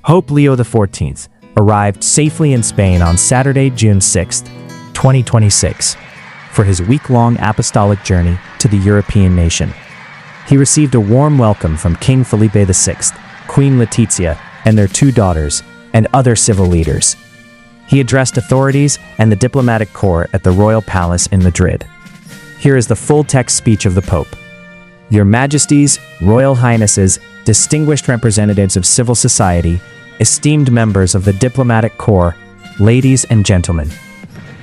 Pope Leo XIV arrived safely in Spain on Saturday, June 6, 2026, for his week-long apostolic journey to the European nation. He received a warm welcome from King Felipe VI, Queen Letizia, and their two daughters, and other civil leaders. He addressed authorities and the diplomatic corps at the Royal Palace in Madrid. Here is the full-text speech of the Pope. Your Majesties, Royal Highnesses, distinguished representatives of civil society, esteemed members of the diplomatic corps, ladies and gentlemen.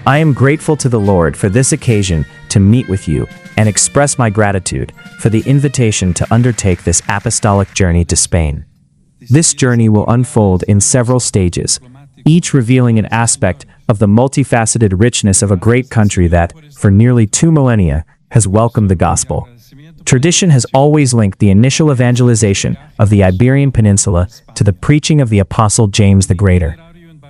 I am grateful to the Lord for this occasion to meet with you and express my gratitude for the invitation to undertake this apostolic journey to Spain. This journey will unfold in several stages, each revealing an aspect of the multifaceted richness of a great country that, for nearly 2 millennia, has welcomed the gospel. Tradition has always linked the initial evangelization of the Iberian Peninsula to the preaching of the Apostle James the Greater.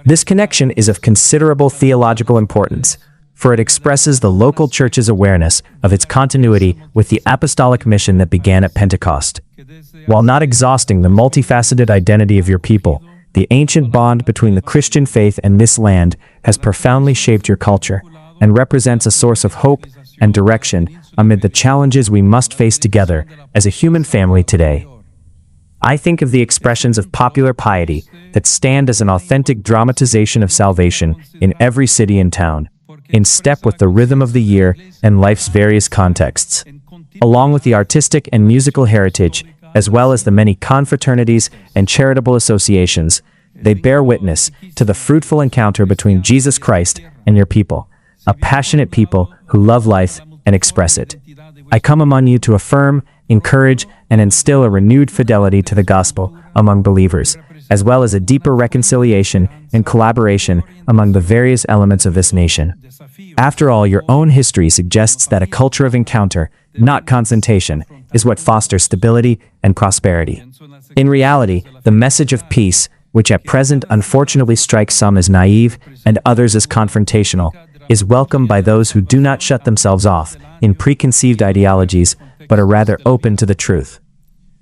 This connection is of considerable theological importance, for it expresses the local church's awareness of its continuity with the apostolic mission that began at Pentecost. While not exhausting the multifaceted identity of your people, the ancient bond between the Christian faith and this land has profoundly shaped your culture and represents a source of hope and direction amid the challenges we must face together as a human family today. I think of the expressions of popular piety that stand as an authentic dramatization of salvation in every city and town, in step with the rhythm of the year and life's various contexts. Along with the artistic and musical heritage, as well as the many confraternities and charitable associations, they bear witness to the fruitful encounter between Jesus Christ and your people, a passionate people who love life and express it. I come among you to affirm, encourage, and instill a renewed fidelity to the gospel among believers, as well as a deeper reconciliation and collaboration among the various elements of this nation. After all, your own history suggests that a culture of encounter, not confrontation, is what fosters stability and prosperity. In reality, the message of peace, which at present unfortunately strikes some as naive and others as confrontational, is welcomed by those who do not shut themselves off in preconceived ideologies, but are rather open to the truth.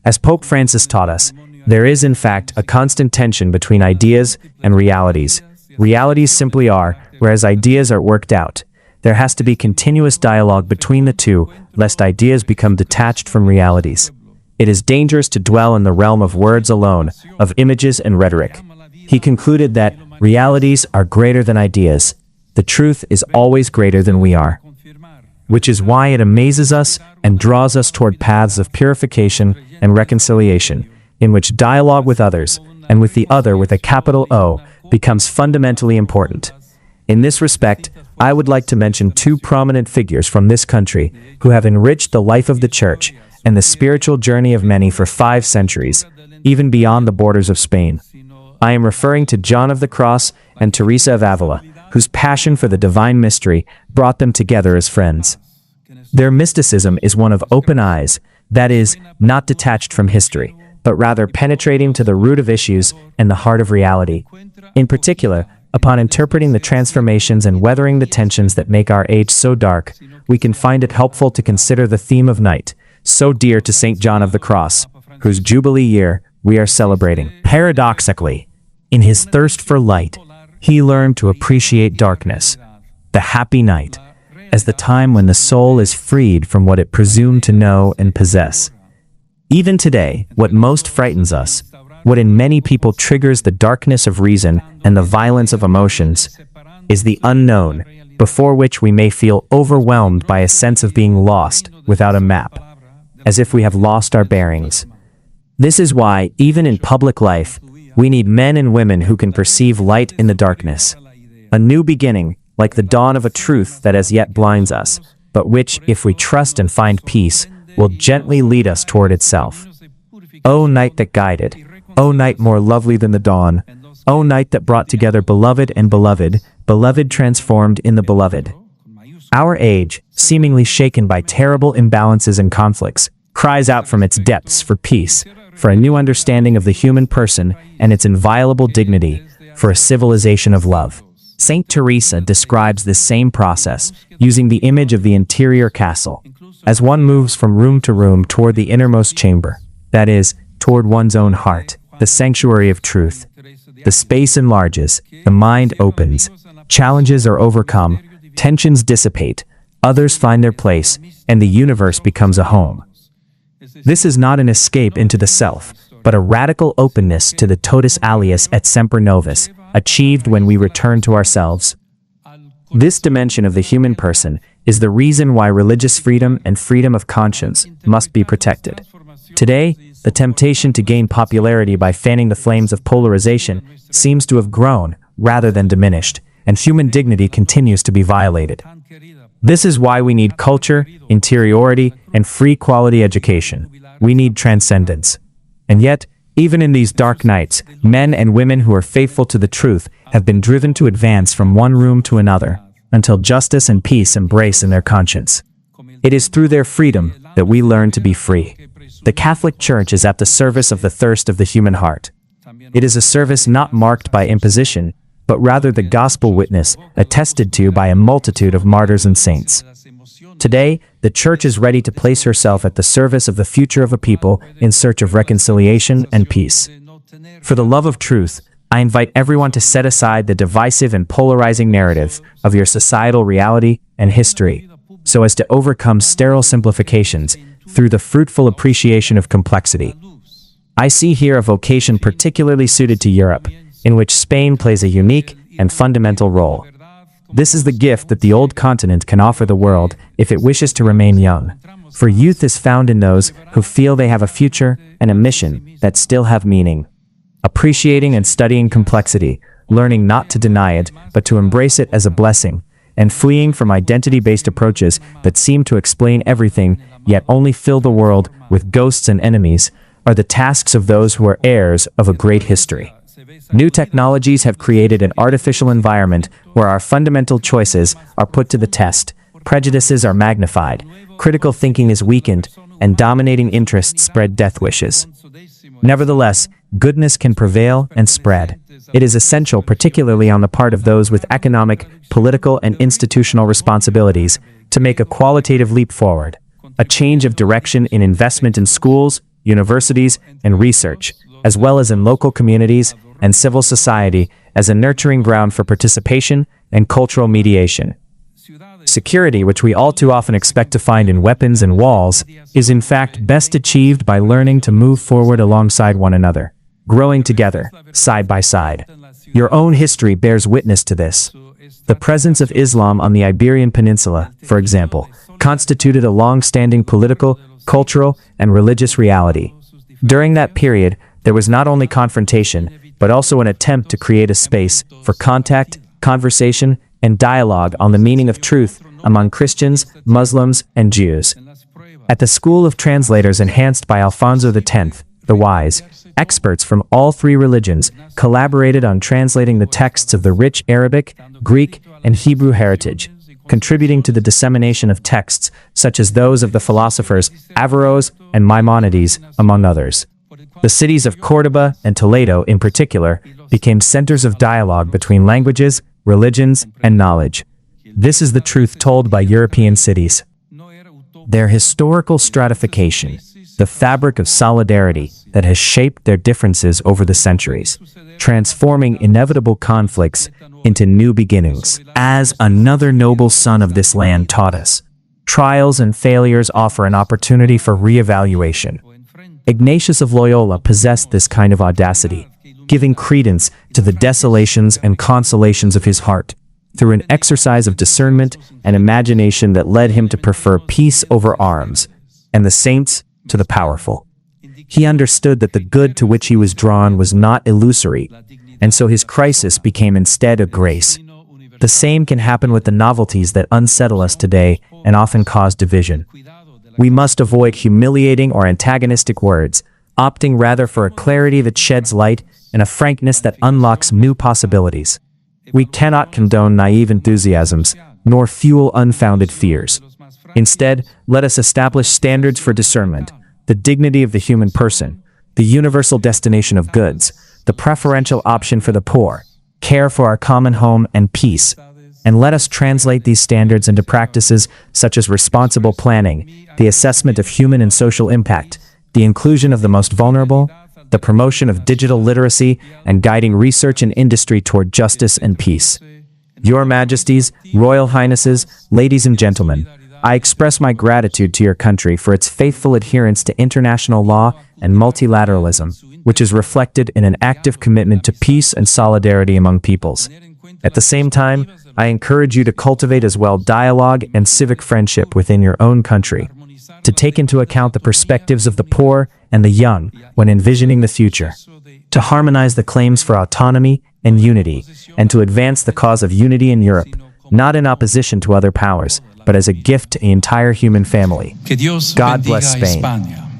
As Pope Francis taught us, there is in fact a constant tension between ideas and realities. Realities simply are, whereas ideas are worked out. There has to be continuous dialogue between the two, lest ideas become detached from realities. It is dangerous to dwell in the realm of words alone, of images and rhetoric. He concluded that realities are greater than ideas. The truth is always greater than we are, which is why it amazes us and draws us toward paths of purification and reconciliation, in which dialogue with others, and with the other with a capital O, becomes fundamentally important. In this respect, I would like to mention two prominent figures from this country who have enriched the life of the Church and the spiritual journey of many for 5 centuries, even beyond the borders of Spain. I am referring to John of the Cross and Teresa of Avila, whose passion for the divine mystery brought them together as friends. Their mysticism is one of open eyes, that is, not detached from history, but rather penetrating to the root of issues and the heart of reality. In particular, upon interpreting the transformations and weathering the tensions that make our age so dark, we can find it helpful to consider the theme of night, so dear to St. John of the Cross, whose Jubilee year we are celebrating. Paradoxically, in his thirst for light, he learned to appreciate darkness, the happy night, as the time when the soul is freed from what it presumed to know and possess. Even today, what most frightens us, what in many people triggers the darkness of reason and the violence of emotions, is the unknown, before which we may feel overwhelmed by a sense of being lost without a map, as if we have lost our bearings. This is why, even in public life, we need men and women who can perceive light in the darkness. A new beginning, like the dawn of a truth that as yet blinds us, but which, if we trust and find peace, will gently lead us toward itself. O night that guided, O night more lovely than the dawn, O night that brought together beloved and beloved, beloved transformed in the beloved. Our age, seemingly shaken by terrible imbalances and conflicts, cries out from its depths for peace, for a new understanding of the human person and its inviolable dignity, for a civilization of love. Saint Teresa describes this same process, using the image of the interior castle, as one moves from room to room toward the innermost chamber, that is, toward one's own heart. the sanctuary of truth. The space enlarges, the mind opens, challenges are overcome, tensions dissipate, others find their place, and the universe becomes a home. This is not an escape into the self, but a radical openness to the totus alius et semper novus, achieved when we return to ourselves. This dimension of the human person is the reason why religious freedom and freedom of conscience must be protected. Today, the temptation to gain popularity by fanning the flames of polarization seems to have grown rather than diminished, and human dignity continues to be violated. This is why we need culture, interiority, and free quality education. We need transcendence. And yet, even in these dark nights, men and women who are faithful to the truth have been driven to advance from one room to another, until justice and peace embrace in their conscience. It is through their freedom that we learn to be free. The Catholic Church is at the service of the thirst of the human heart. It is a service not marked by imposition, but rather the gospel witness attested to by a multitude of martyrs and saints. Today, the Church is ready to place herself at the service of the future of a people in search of reconciliation and peace. For the love of truth, I invite everyone to set aside the divisive and polarizing narrative of your societal reality and history, so as to overcome sterile simplifications through the fruitful appreciation of complexity. I see here a vocation particularly suited to Europe, in which Spain plays a unique and fundamental role. This is the gift that the old continent can offer the world if it wishes to remain young. For youth is found in those who feel they have a future and a mission that still have meaning. Appreciating and studying complexity, learning not to deny it, but to embrace it as a blessing, and fleeing from identity-based approaches that seem to explain everything, yet only fill the world with ghosts and enemies, are the tasks of those who are heirs of a great history. New technologies have created an artificial environment where our fundamental choices are put to the test, prejudices are magnified, critical thinking is weakened, and dominating interests spread death wishes. Nevertheless, goodness can prevail and spread. It is essential, particularly on the part of those with economic, political, and institutional responsibilities, to make a qualitative leap forward, a change of direction in investment in schools, universities, and research, as well as in local communities and civil society as a nurturing ground for participation and cultural mediation. Security, which we all too often expect to find in weapons and walls, is in fact best achieved by learning to move forward alongside one another, growing together, side by side. Your own history bears witness to this. The presence of Islam on the Iberian Peninsula, for example, constituted a long-standing political, cultural, and religious reality. During that period, there was not only confrontation, but also an attempt to create a space for contact, conversation, and dialogue on the meaning of truth among Christians, Muslims, and Jews. At the School of Translators enhanced by Alfonso X, the Wise, experts from all three religions collaborated on translating the texts of the rich Arabic, Greek, and Hebrew heritage, contributing to the dissemination of texts such as those of the philosophers Averroes and Maimonides, among others. The cities of Córdoba and Toledo, in particular, became centers of dialogue between languages, religions, and knowledge. This is the truth told by European cities. Their historical stratification, the fabric of solidarity that has shaped their differences over the centuries, transforming inevitable conflicts into new beginnings. As another noble son of this land taught us, trials and failures offer an opportunity for re-evaluation. Ignatius of Loyola possessed this kind of audacity, giving credence to the desolations and consolations of his heart, through an exercise of discernment and imagination that led him to prefer peace over arms, and the saints to the powerful. He understood that the good to which he was drawn was not illusory, and so his crisis became instead a grace. The same can happen with the novelties that unsettle us today and often cause division. We must avoid humiliating or antagonistic words, opting rather for a clarity that sheds light and a frankness that unlocks new possibilities. We cannot condone naive enthusiasms, nor fuel unfounded fears. Instead, let us establish standards for discernment, the dignity of the human person, the universal destination of goods, the preferential option for the poor, care for our common home, and peace. And let us translate these standards into practices such as responsible planning, the assessment of human and social impact, the inclusion of the most vulnerable, the promotion of digital literacy, and guiding research and industry toward justice and peace. Your Majesties, Royal Highnesses, ladies and gentlemen, I express my gratitude to your country for its faithful adherence to international law and multilateralism, which is reflected in an active commitment to peace and solidarity among peoples. At the same time, I encourage you to cultivate as well dialogue and civic friendship within your own country, to take into account the perspectives of the poor and the young when envisioning the future, to harmonize the claims for autonomy and unity, and to advance the cause of unity in Europe, not in opposition to other powers, but as a gift to the entire human family. God bless Spain.